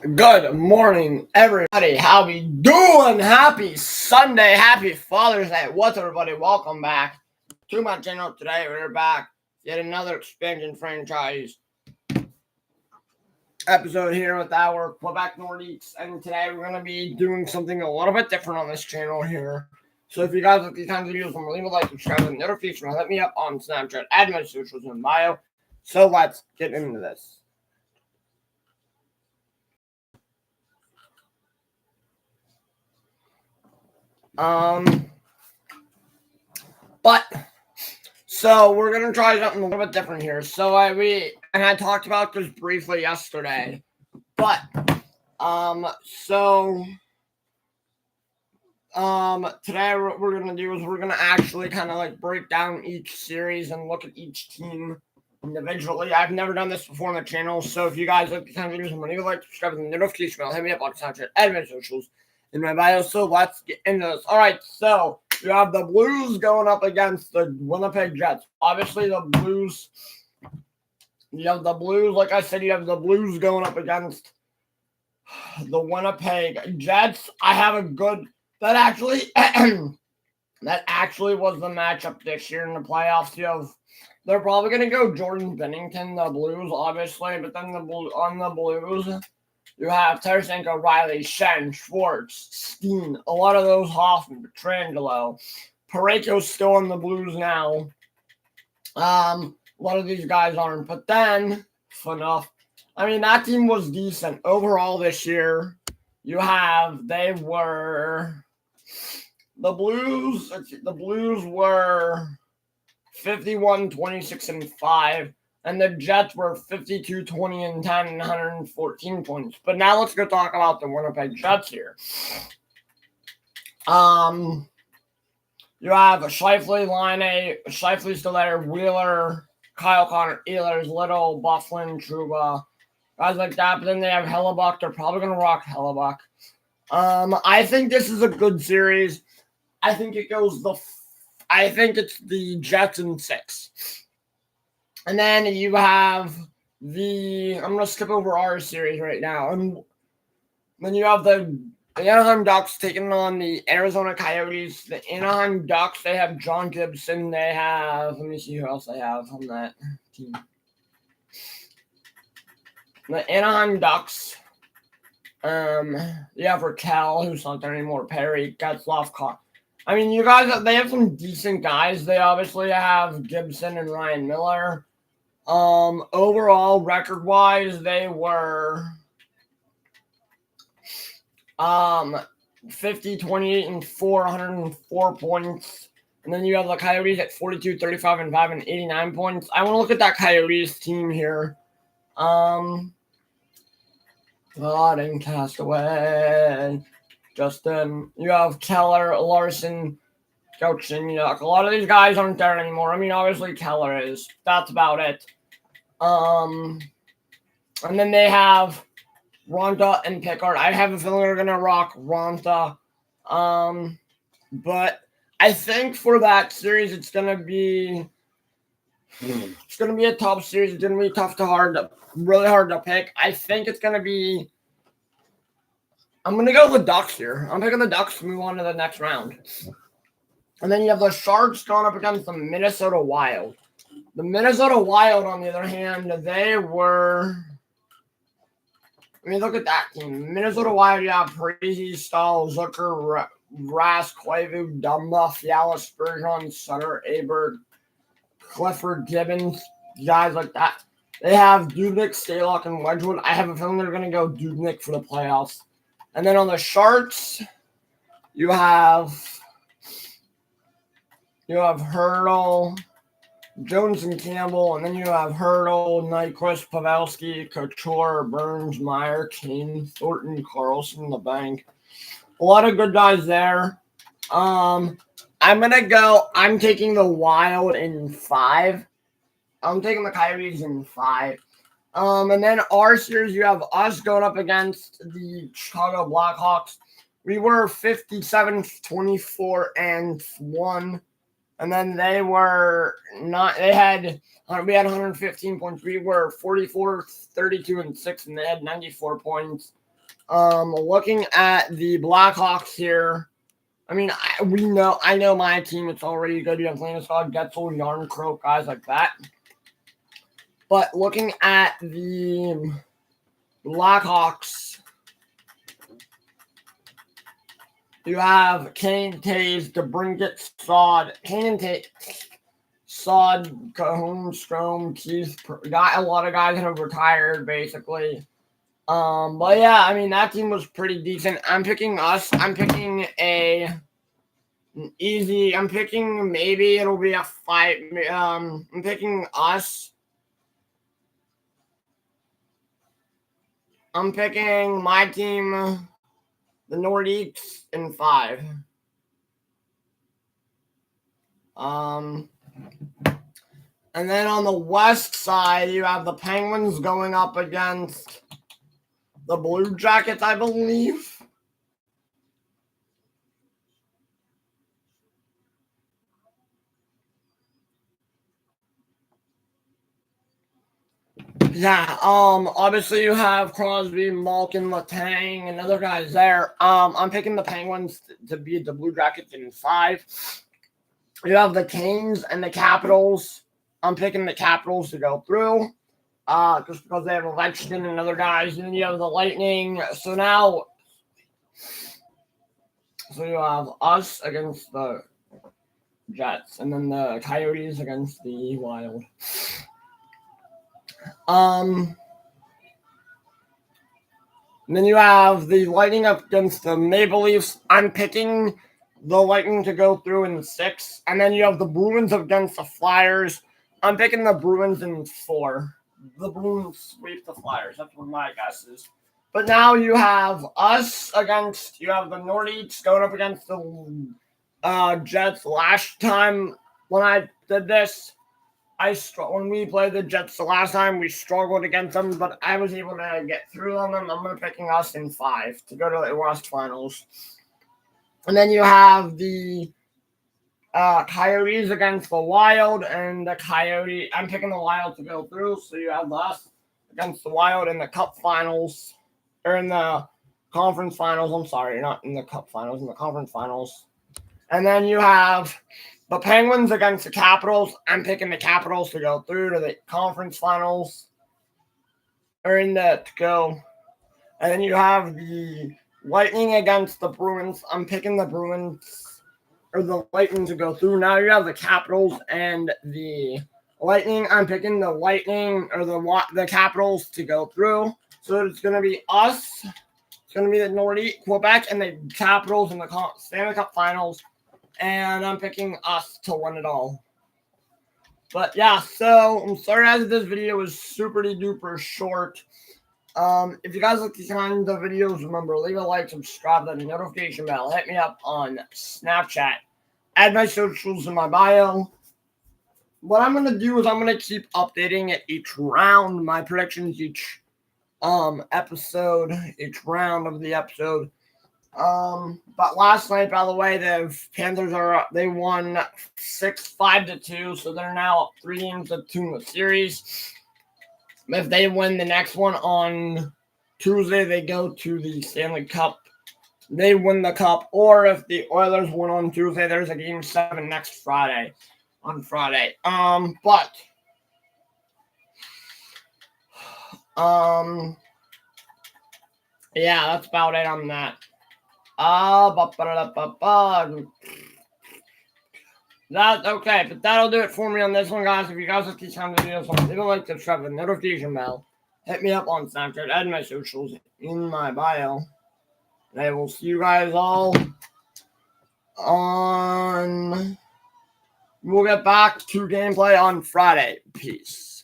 Good morning, everybody. How we doing? Happy Sunday. Happy Father's Day. What's up, everybody? Welcome back to my channel. Today we're back yet another expansion franchise episode here with our Quebec Nordiques, and today we're gonna be doing something a little bit different on this channel here. So if you guys like these kinds of videos, leave a like, subscribe, and notification. Hit me up on Snapchat. Add my socials in bio. So let's get into this. So we're gonna try something a little bit different here. So I talked about this briefly yesterday, but today what we're gonna do is we're gonna actually kind of like break down each series and look at each team individually. I've never done this before on the channel, so if you guys like the kind of videos, I'm gonna like, subscribe, and the notification bell. Hit me up on Snapchat, add my socials in my bio. So let's get into this. All right, so you have the Blues going up against the Winnipeg Jets. Obviously, the Blues. You have the Blues. Like I said, you have the Blues going up against the Winnipeg Jets. I have a good. That actually was the matchup this year in the playoffs. You have. They're probably going to go Jordan Bennington, the Blues, obviously, but then on the Blues, you have Tarasenko, Riley, Shen, Schwartz, Steen, a lot of those Hoffman, Petrangelo. Parayko's still on the Blues now. A lot of these guys aren't, but then, enough. I mean, that team was decent overall this year. The Blues were 51, 26, and 5. And the Jets were 52, 20, and 10, and 114 points. But now let's go talk about the Winnipeg Jets here. You have Scheifele, Laine, Scheifele's still there, Wheeler, Kyle Connor, Ehlers, Little, Bufflin, Trouba, guys like that. But then they have Hellebuck. They're probably going to rock Hellebuck. I think this is a good series. I think it's the Jets in 6. And then you have I'm going to skip over our series right now. And then you have the Anaheim Ducks taking on the Arizona Coyotes. The Anaheim Ducks, they have John Gibson. They have, let me see who else they have on that team. The Anaheim Ducks, you have Raquel, who's not there anymore, Perry, Getzlaf, I mean, you guys, they have some decent guys. They obviously have Gibson and Ryan Miller. Overall, record-wise, they were 50, 28, and 4, 104 points. And then you have the Coyotes at 42, 35, and 5, and 89 points. I want to look at that Coyotes team here. God, and Castaway. Justin, you have Keller, Larson, Galchenyuk. A lot of these guys aren't there anymore. I mean, obviously Keller is. That's about it. And then they have Ronta and Pickard. I have a feeling they're gonna rock Ronta. But I think for that series, it's gonna be a tough series. It's gonna be really hard to pick. I think it's gonna be. I'm going to go with the Ducks here. I'm picking the Ducks to move on to the next round. And then you have the Sharks going up against the Minnesota Wild. The Minnesota Wild, on the other hand, they were... I mean, look at that team. Minnesota Wild, you have Parisi, Stahl, Zucker, Rask, Koivu, Dumba, Fiala, Spurgeon, Sutter, Aberg, Clifford, Gibbons, guys like that. They have Dubnik, Stalock, and Wedgwood. I have a feeling they're going to go Dubnik for the playoffs. And then on the Sharks, you have Hurdle, Jones and Campbell, and then you have Hurdle, Nyquist, Pavelski, Couture, Burns, Meyer, Kane, Thornton, Carlson, the bank. A lot of good guys there. I'm taking the Wild in 5. I'm taking the Coyotes in 5. And then our series, you have us going up against the Chicago Blackhawks. We were 57, 24, and 1. And then we had 115 points. We were 44, 32, and 6, and they had 94 points. Looking at the Blackhawks here, I mean, I know my team. It's already good. You have Landeskog, Getzel, Yarncroak, guys like that. But looking at the Blackhawks, you have Kane, Taves, DeBrincat, Sod, Cahoon, Strome, Keith. Got a lot of guys that have retired, basically. But yeah, I mean, that team was pretty decent. I'm picking us. I'm picking easy. I'm picking maybe it'll be a fight. I'm picking us. I'm picking my team, the Nordiques, in 5. And then on the west side, you have the Penguins going up against the Blue Jackets, I believe. Yeah, obviously you have Crosby, Malkin, Letang, and other guys there. I'm picking the Penguins to beat the Blue Jackets in 5. You have the Kings and the Capitals. I'm picking the Capitals to go through. Just because they have Ovechkin and other guys. And then you have the Lightning. So you have us against the Jets, and then the Coyotes against the Wild. And then you have the Lightning up against the Maple Leafs. I'm picking the Lightning to go through in 6. And then you have the Bruins against the Flyers. I'm picking the Bruins in 4. The Bruins sweep the Flyers. That's what my guess is. But now you have us against, you have the Nordiques going up against the Jets. Last time when I did this, when we played the Jets the last time, we struggled against them, but I was able to get through on them. I'm going to picking us in 5 to go to the West Finals. And then you have the Coyotes against the Wild, and the I'm picking the Wild to go through. So you have us against the Wild in the Cup Finals, or in the Conference Finals. I'm sorry, not in the Cup Finals, in the Conference Finals. And then you have the Penguins against the Capitals. I'm picking the Capitals to go through to the Conference Finals, or to go. And then you have the Lightning against the Bruins. I'm picking the Bruins, or the Lightning, to go through. Now you have the Capitals and the Lightning. I'm picking the Lightning, or the Capitals, to go through. So it's going to be us. It's going to be the Nordiques, Quebec, and the Capitals in the Stanley Cup Finals. And I'm picking us to win it all. But yeah, so I'm sorry guys, this video was super duper short. If you guys like these kinds of videos, remember, leave a like, subscribe, that notification bell. Hit me up on Snapchat. Add my socials in my bio. What I'm going to do is I'm going to keep updating it each round, my predictions each episode, each round of the episode. But last night, by the way, the Panthers they won 5-2, so they're now up 3 games to 2 in the series. If they win the next one on Tuesday, they go to the Stanley Cup. They win the cup, or if the Oilers win on Tuesday, there's a game 7 next Friday. On Friday. But yeah, that's about it on that. That's okay, but that'll do it for me on this one, guys. If you guys like these kinds of videos, leave a like, subscribe, the notification bell. Hit me up on Snapchat, add my socials in my bio. And I will see you guys all on... We'll get back to gameplay on Friday. Peace.